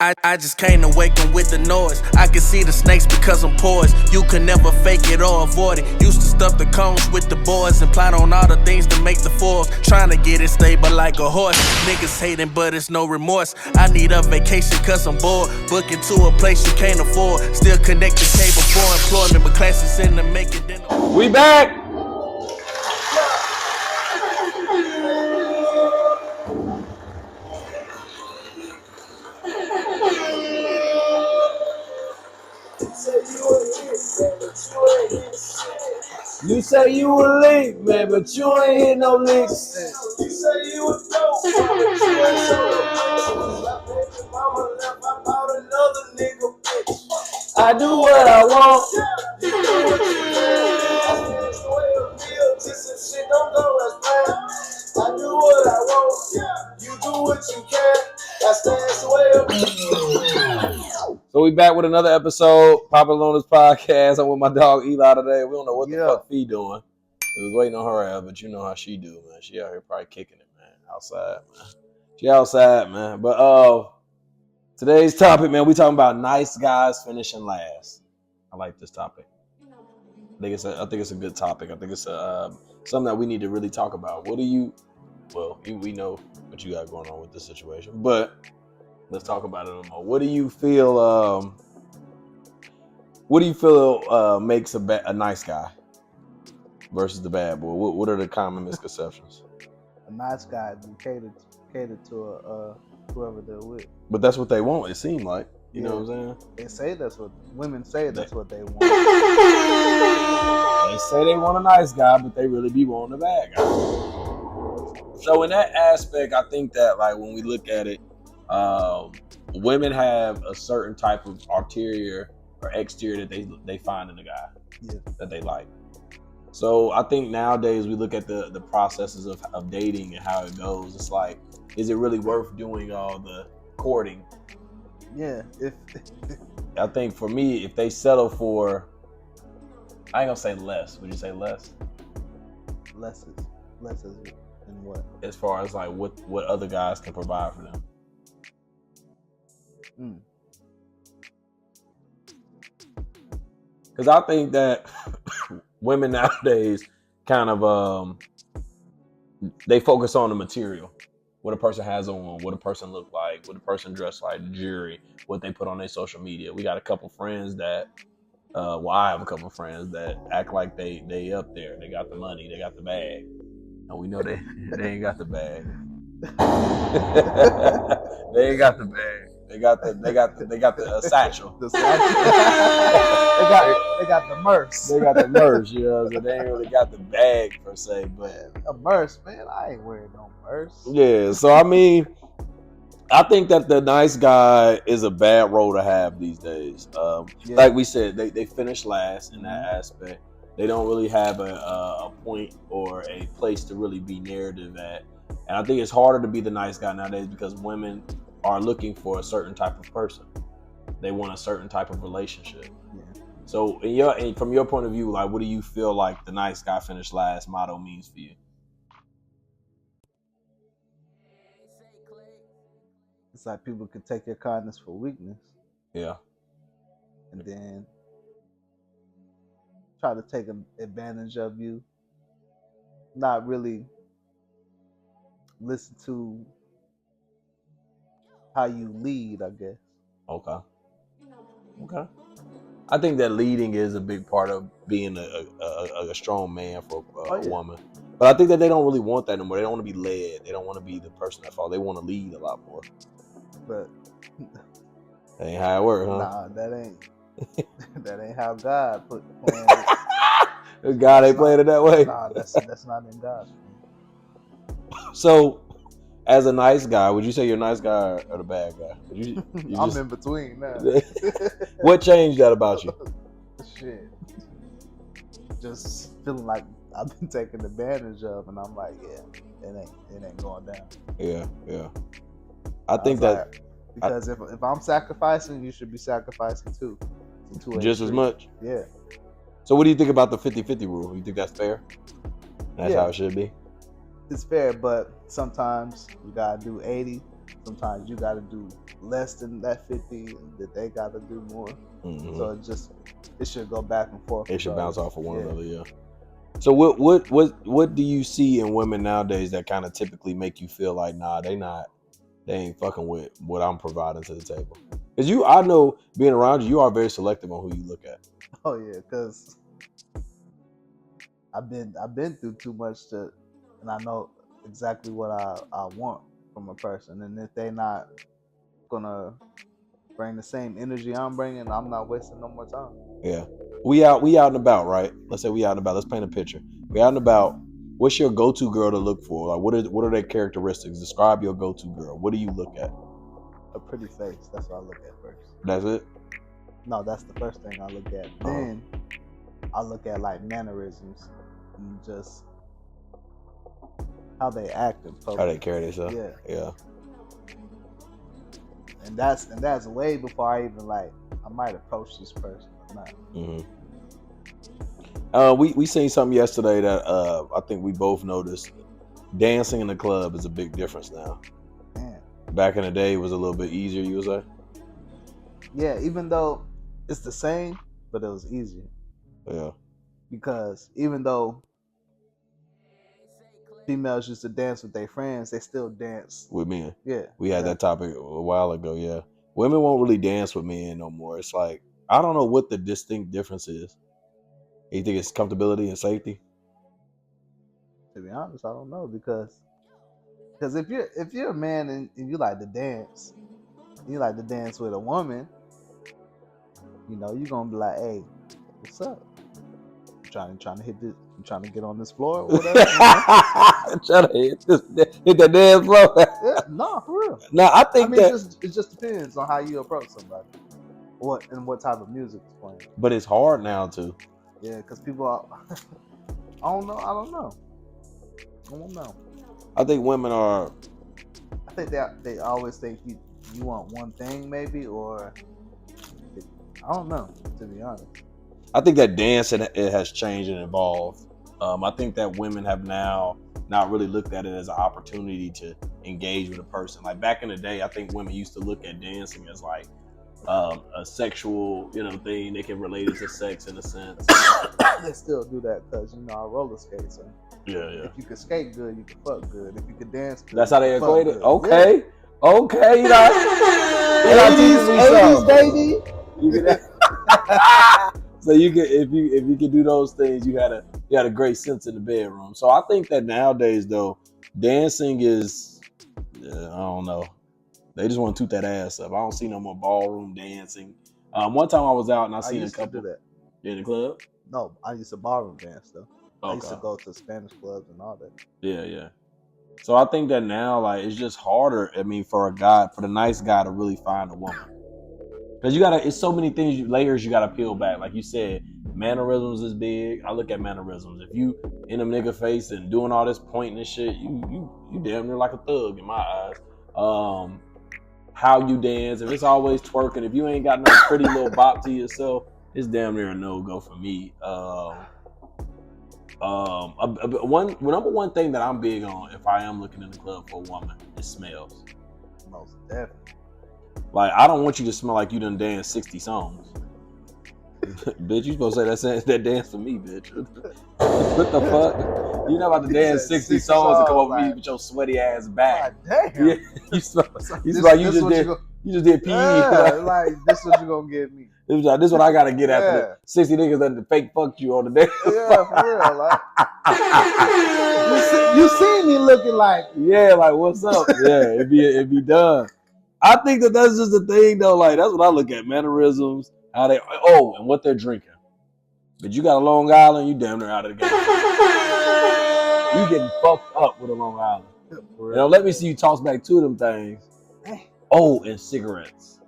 I just can't awaken with the noise. I can see the snakes because I'm poised. You can never fake it or avoid it. Used to stuff the cones with the boys and plot on all the things to make the fours. Trying to get it stable like a horse. Niggas hating, but it's no remorse. I need a vacation cause I'm bored. Booking to a place you can't afford. Still connected cable for employment, but classes in the making. We back. You say you a leak, man, but you ain't hit no licks. You say you a dope, but you ain't sold. Mama left, I bought another nigga bitch. I do what I want. You do what you can. That's the way it feels. This shit don't go as planned. I do what I want. You do what you can. That's the way it feels. So we back with another episode, POPULARLONERS podcast. I'm with my dog Eli today. We don't know what the fuck Fee doing. We was waiting on her ass, but you know how she do, man. She out here probably kicking it, man. Outside, man. She outside, man. But today's topic, man, we talking about nice guys finishing last. I like this topic. I think it's a good topic. I think it's something that we need to really talk about. We know what you got going on with this situation, but let's talk about it a little more. What do you feel? Makes a nice guy versus the bad boy? What are the common misconceptions? A nice guy is catered to whoever they're with. But that's what they want. It seems like. You know what I'm saying? They say that's what women say. That's what they want. They say they want a nice guy, but they really be wanting a bad guy. So in that aspect, I think that like when we look at it. Women have a certain type of interior or exterior that they find in a guy that they like. So I think nowadays we look at the processes of dating and how it goes. It's like, is it really worth doing all the courting? Yeah. I think for me, if they settle for, I ain't gonna say less. Would you say less? Less is in what? As far as like what other guys can provide for them. Because I think that women nowadays kind of they focus on the material, what a person has on, what a person look like, what a person dressed like, jewelry, what they put on their social media. We got a couple friends that, I have a couple friends that act like they up there, they got the money, they got the bag. And we know they ain't got the bag. They ain't got the bag. They got the satchel. The satchel. they got the merce. They got the merce, you know. So they ain't really got the bag per se, but a merce, man. I ain't wearing no merce. Yeah. So I mean, I think that the nice guy is a bad role to have these days. Like we said, they finish last in that aspect. They don't really have a point or a place to really be narrative at. And I think it's harder to be the nice guy nowadays because women are looking for a certain type of person. They want a certain type of relationship. Yeah. So from your point of view, like, what do you feel like the nice guy finish last motto means for you? It's like people could take your kindness for weakness. Yeah. And then try to take advantage of you. Not really listen to how you lead, I guess. Okay. I think that leading is a big part of being a strong man for a woman. But I think that they don't really want that anymore. They don't want to be led. They don't want to be the person that follows. They want to lead a lot more. But that ain't how it works, huh? Nah, that ain't how God planned it. God ain't playing it that way. Nah, that's not in God's plan. So, as a nice guy, would you say you're a nice guy or the bad guy? I'm in between now. What changed that about you? Shit. Just feeling like I've been taken advantage of, and I'm like, yeah, it ain't going down. Yeah. I think that like, because if I'm sacrificing, you should be sacrificing too. Just as much. Yeah. So what do you think about the 50-50 rule? You think that's fair? That's how it should be? It's fair, but sometimes you gotta do 80 sometimes you got to do less than that 50, that they got to do more. So it should go back and forth. It should bounce off of one another, yeah. So what do you see in women nowadays that kind of typically make you feel like, nah, they ain't fucking with what I'm providing to the table? Because I know being around you are very selective on who you look at. Oh yeah, because I've been through too much and I know exactly what I want from a person, and if they not gonna bring the same energy I'm bringing, I'm not wasting no more time. Yeah, we out and about, right? Let's say we out and about. Let's paint a picture. We out and about. What's your go-to girl to look for? Like, what are their characteristics? Describe your go-to girl. What do you look at? A pretty face. That's what I look at first. That's it? No, that's the first thing I look at. Then I look at like mannerisms and just how they act in public. How they carry themselves. Yeah. And that's way before I even I might approach this person or not. We seen something yesterday that I think we both noticed. Dancing in the club is a big difference now. Man. Back in the day, it was a little bit easier, you would say? Yeah, even though it's the same, but it was easier. Yeah. Because even though females used to dance with their friends, they still dance with men. Yeah. We had that topic a while ago, yeah. Women won't really dance with men no more. It's like, I don't know what the distinct difference is. You think it's comfortability and safety? To be honest, I don't know, because if you're a man and you like to dance, with a woman, you're gonna be like, hey, what's up? Trying to hit this, trying to get on this floor or whatever. Trying to hit that dance floor. Yeah, no, for real. No, I think it just depends on how you approach somebody, what type of music is playing. But it's hard now too. Yeah, because people are. I don't know. I think women are. I think they always think you want one thing, maybe, or I don't know. To be honest. I think that dance it has changed and evolved. I think that women have now not really looked at it as an opportunity to engage with a person. Like back in the day, I think women used to look at dancing as like a sexual, thing. They can relate it to sex in a sense. They still do that because I roller skate. So yeah. If you could skate good, you can fuck good. If you could dance good, that's how they equate it. Good. Okay, yeah. Okay, 80s, baby. So you can, if you can do those things, you had a great sense in the bedroom. So I think that nowadays though, dancing is, I don't know, they just want to toot that ass up. I don't see no more ballroom dancing. One time I was out and I seen a couple do that in the club. No, I used to ballroom dance though. Okay. I used to go to Spanish clubs and all that. Yeah. So I think that now, like, it's just harder. I mean, for the nice guy to really find a woman. Because it's so many layers you gotta peel back. Like you said, mannerisms is big. I look at mannerisms. If you in a nigga face and doing all this pointing and shit, you damn near like a thug in my eyes. How you dance, if it's always twerking, if you ain't got no pretty little bop to yourself, it's damn near a no-go for me. Number one thing that I'm big on if I am looking in the club for a woman is smells. Most definitely. Like, I don't want you to smell like you done danced 60 songs. Bitch, you supposed to say that dance for me, bitch. What the fuck? You're not about to dance 60 songs and come over me with your sweaty ass back. God damn. Yeah, you smell like you just did PE. Yeah, like this what you gonna get me. This is what I gotta get after the 60 niggas that fake fucked you on the day. Yeah, for real. Like, you see me looking like, yeah, like what's up? Yeah, it be done. I think that's just the thing though. Like that's what I look at: mannerisms, how they and what they're drinking. But you got a Long Island, you damn near out of the game. You getting fucked up with a Long Island. Let me see you toss back two of them things. Oh, and cigarettes.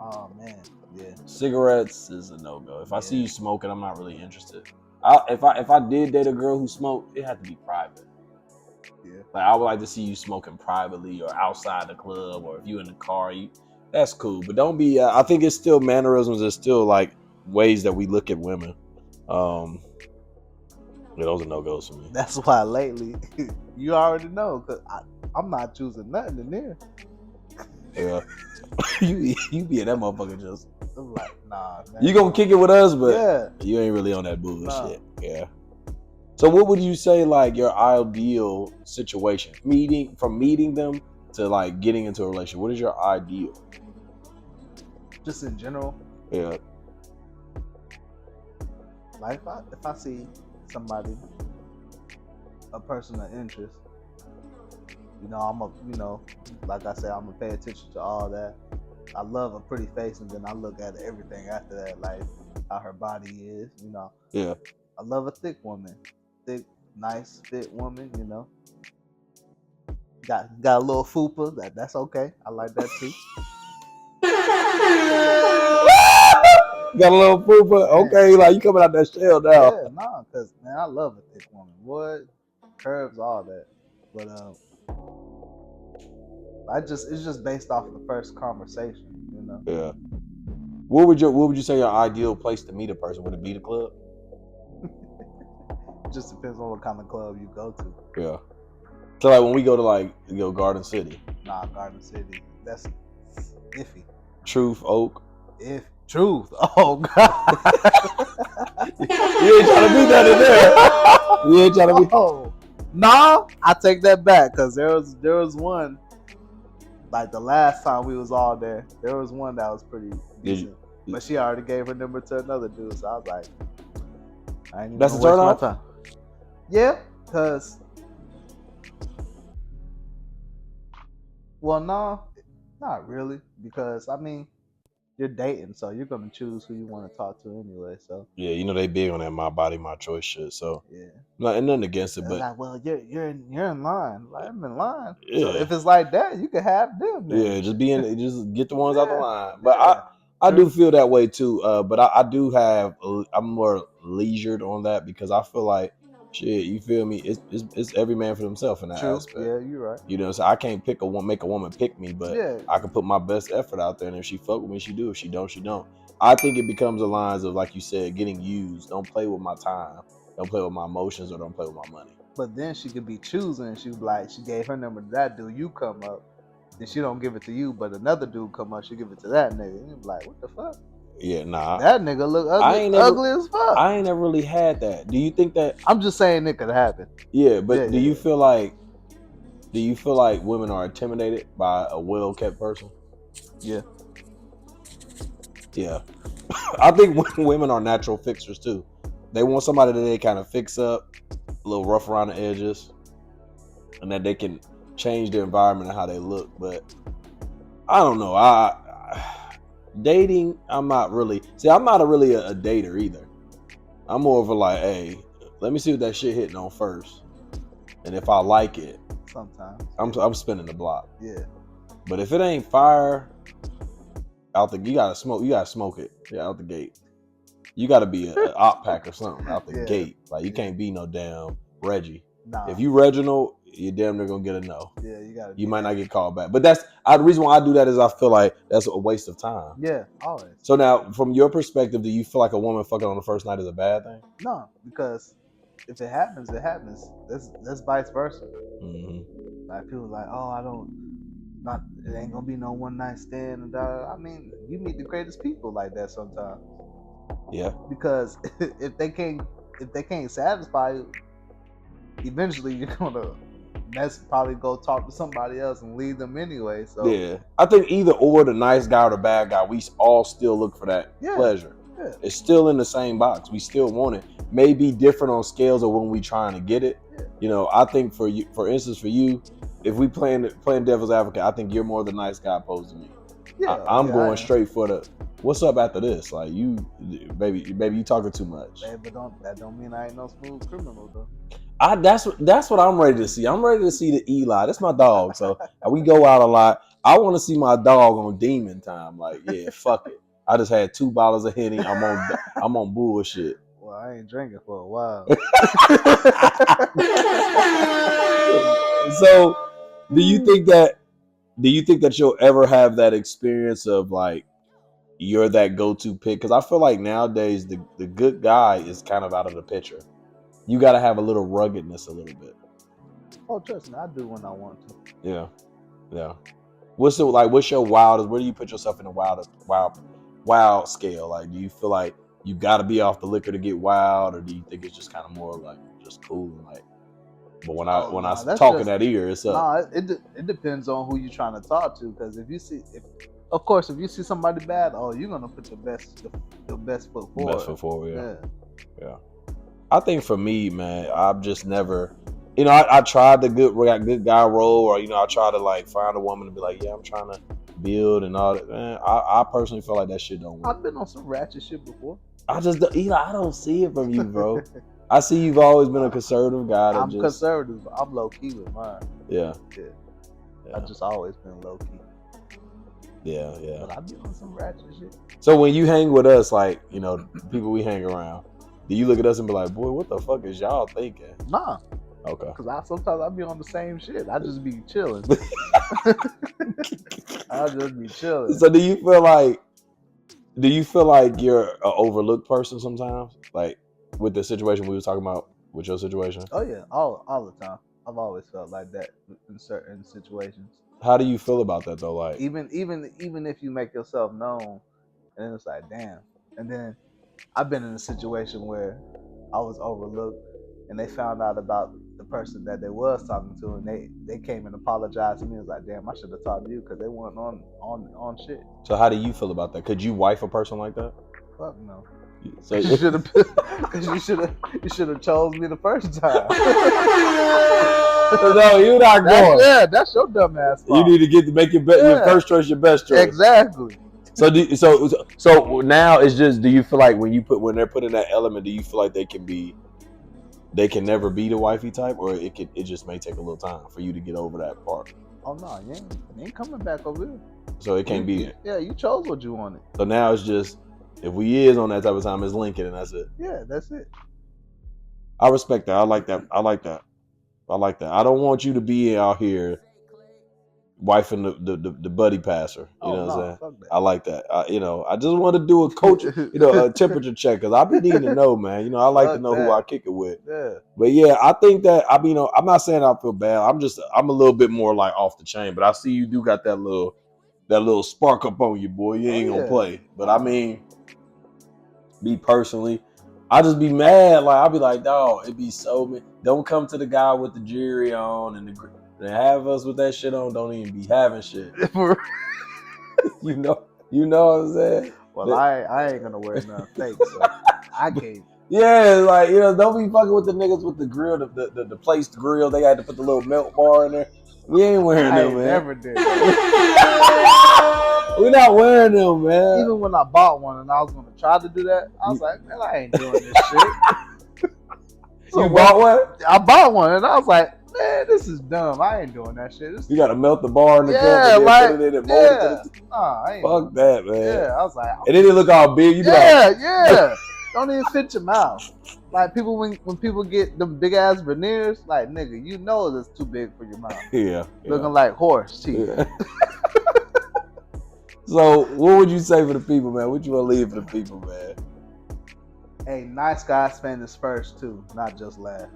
Oh man, yeah. Cigarettes is a no-go. If I see you smoking, I'm not really interested. If I did date a girl who smoked, it had to be private. Yeah. Like I would like to see you smoking privately or outside the club, or if you in the car, that's cool. But don't be. I think it's still mannerisms. It's still like ways that we look at women. Those are no-goes for me. That's why lately, you already know, because I'm not choosing nothing in there. Yeah. you be in that motherfucker just. I'm like, nah, man. You gonna kick it with us, but Yeah. you ain't really on that bullshit. Nah. Yeah. So what would you say like your ideal situation? Meeting them to like getting into a relationship. What is your ideal? Just in general. Yeah. Like if I see somebody, a person of interest, like I said, I'm gonna pay attention to all that. I love a pretty face, and then I look at everything after that, like how her body is. Yeah. I love a thick woman, nice, fit woman. Got a little fupa. That's okay. I like that too. Got a little pooper. Okay, like you coming out that shell now. Yeah, nah, cause man, I love a thick woman. What curves, all that. But it's just based off of the first conversation. Yeah. What would you say your ideal place to meet a person? Would it be the club? It just depends on what kind of club you go to. Yeah. So like when we go to Garden City. Nah, Garden City. That's iffy. Truth, Oak. Truth. Oh God. You ain't trying to be that in there. You ain't trying to be. Oh. Nah, I take that back, cause there was one. Like the last time we was all there was one that was pretty decent. But she already gave her number to another dude, so I was like, I ain't even That's gonna the turn waste off? my time. Yeah, cause no, not really, because I mean, you're dating, so you're gonna choose who you want to talk to anyway. So Yeah, they big on that my body, my choice shit. So yeah, nothing against it, it's but like, well, you're in line. Like, I'm in line. yeah. So if it's like that, you can have them. Then. Yeah, just get the ones out the Yeah, line. But yeah. I do feel that way too. But I do have I'm more leisured on that because I feel like shit. You feel me? It's every man for himself in that True. aspect. Yeah, you're right. So I can't make a woman pick me, but Yeah. I can put my best effort out there, and if she fuck with me, she do. If she don't, she don't. I think it becomes the lines of like you said, getting used. Don't play with my time. Don't play with my emotions, or don't play with my money. But then she could be choosing. She gave her number to that dude. You come up, then she don't give it to you, but another dude come up, she give it to that nigga. And you be like, what the fuck? Yeah, nah. That nigga look ugly as fuck. I ain't never really had that. Do you think that? I'm just saying it could happen. Yeah, but do you feel like women are intimidated by a well-kept person? Yeah. Yeah. I think women are natural fixers too. They want somebody that they kind of fix up, a little rough around the edges, and that they can change the environment and how they look. But I don't know. Dating, I'm not really a dater either. I'm more of a like, hey, let me see what that shit hitting on first, and if I like it, sometimes I'm spinning the block. Yeah. But if it ain't fire, you gotta smoke it. Yeah, out the gate. You gotta be an op pack or something out the gate. Like you can't be no damn Reggie. Nah. If you Reginald, you're damn near gonna get a no. Yeah, you might not get called back. But the reason why I do that is I feel like that's a waste of time. Yeah, always. So now, from your perspective, do you feel like a woman fucking on the first night is a bad thing? No, because if it happens, it happens. That's vice versa. Mm-hmm. Like people like, oh, it ain't gonna be no one night stand. And I mean, you meet the greatest people like that sometimes. Yeah. Because if they can't satisfy you, eventually you're gonna probably go talk to somebody else and leave them anyway. So yeah, I think either or, the nice guy or the bad guy, we all still look for that pleasure. Yeah. It's still in the same box. We still want it. Maybe different on scales of when we trying to get it. Yeah. I think for instance, if we playing devil's advocate, I think you're more the nice guy opposed to me. Yeah, I'm going straight for the what's up after this. Like baby, you talking too much. Hey, but that don't mean I ain't no smooth criminal though. That's what I'm ready to see. I'm ready to see the Eli. That's my dog. So we go out a lot. I want to see my dog on demon time. Like, yeah, fuck it. I just had 2 bottles of Henny. I'm on bullshit. Well, I ain't drinking for a while. So, do you think that you'll ever have that experience of like you're that go-to pick? Because I feel like nowadays the good guy is kind of out of the picture. You got to have a little ruggedness a little bit. Oh, trust me, I do when I want to. Yeah. What's your wildest? Where do you put yourself in the wild scale? Like, do you feel like you got to be off the liquor to get wild, or do you think it's just kind of more like just cool? Like, but when I talk in that ear, it's up. Nah, it depends on who you're trying to talk to. Because if you see somebody bad, you're gonna put your best foot forward. Best foot forward, yeah. I think for me, man, I've just never, I tried the good guy role, or I try to like find a woman to be like, yeah, I'm trying to build and all that. Man, I personally feel like that shit don't work. I've been on some ratchet shit before. I don't see it from you, bro. I see you've always been a conservative guy. I'm conservative, but I'm low key with mine. Yeah. I've just always been low key. Yeah. But I've been on some ratchet shit. So when you hang with us, like, people we hang around, do you look at us and be like, boy, what the fuck is y'all thinking? Nah. Okay. Because sometimes I be on the same shit. I just be chilling. I'll just be chilling. So do you feel like you're an overlooked person sometimes? Like with the situation we were talking about with your situation? Oh yeah, all the time. I've always felt like that in certain situations. How do you feel about that though? Like even if you make yourself known, and it's like damn. And then I've been in a situation where I was overlooked, and they found out about the person that they was talking to, and they came and apologized to me. It was like, damn, I should have talked to you because they weren't on shit. So how do you feel about that? Could you wife a person like that? Fuck no. So you should have chose me the first time. No, you're not going. That's your dumb ass fault. You need to make your first choice your best choice. Exactly. So now it's just, do you feel like when they're putting that element, do you feel like they can never be the wifey type, or it just may take a little time for you to get over that part? Oh no, you ain't coming back over here. So it can't be. Yeah, you chose what you wanted. So now it's just, if we is on that type of time, it's Lincoln and that's it. Yeah, that's it. I respect that. I like that. I don't want you to be out here wifing the buddy passer. You know what I'm saying? I like that. I just want to do a coach, a temperature check, because I be needing to know, man. I like to know who I kick it with. Yeah. But yeah, I think that I'm not saying I feel bad. I'm a little bit more like off the chain, but I see you do got that little spark up on you, boy. You ain't gonna play. But I mean, me personally, I just be mad. Like, I'll be like, dog, it be so many. Don't come to the guy with the jewelry on and have us with that shit on. Don't even be having shit. you know what I'm saying? Well, I ain't gonna wear nothing fake, so I can't. Yeah, like, don't be fucking with the niggas with the grill, the placed grill. They had to put the little milk bar in there. We ain't wearing them, man. Never did. We're not wearing them, man. Even when I bought one and I was gonna try to do that, I was like, man, I ain't doing this shit. So you bought one? I bought one and I was like, man, this is dumb. I ain't doing that shit. You gotta melt the bar in the cup and then put it in and mold it. I ain't. Fuck that, man. Yeah, I was like, and then it look all big. You yeah. Don't even fit your mouth. Like people when people get them big ass veneers, like nigga, it's too big for your mouth. Yeah. Looking like horse teeth. Yeah. So what would you say for the people, man? What you want to leave for the people, man? Hey, nice guys finish first too, not just last.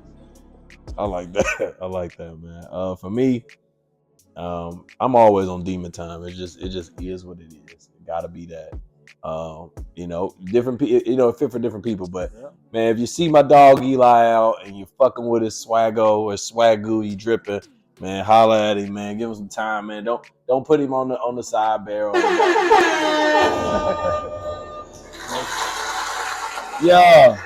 I like that. Man. For me, I'm always on demon time. It just is what it is. It gotta be that. Different people, it fit for different people. But man, if you see my dog Eli out and you fucking with his swaggo or swagoo, you dripping, man, holla at him, man. Give him some time, man. Don't put him on the side barrel. Yeah.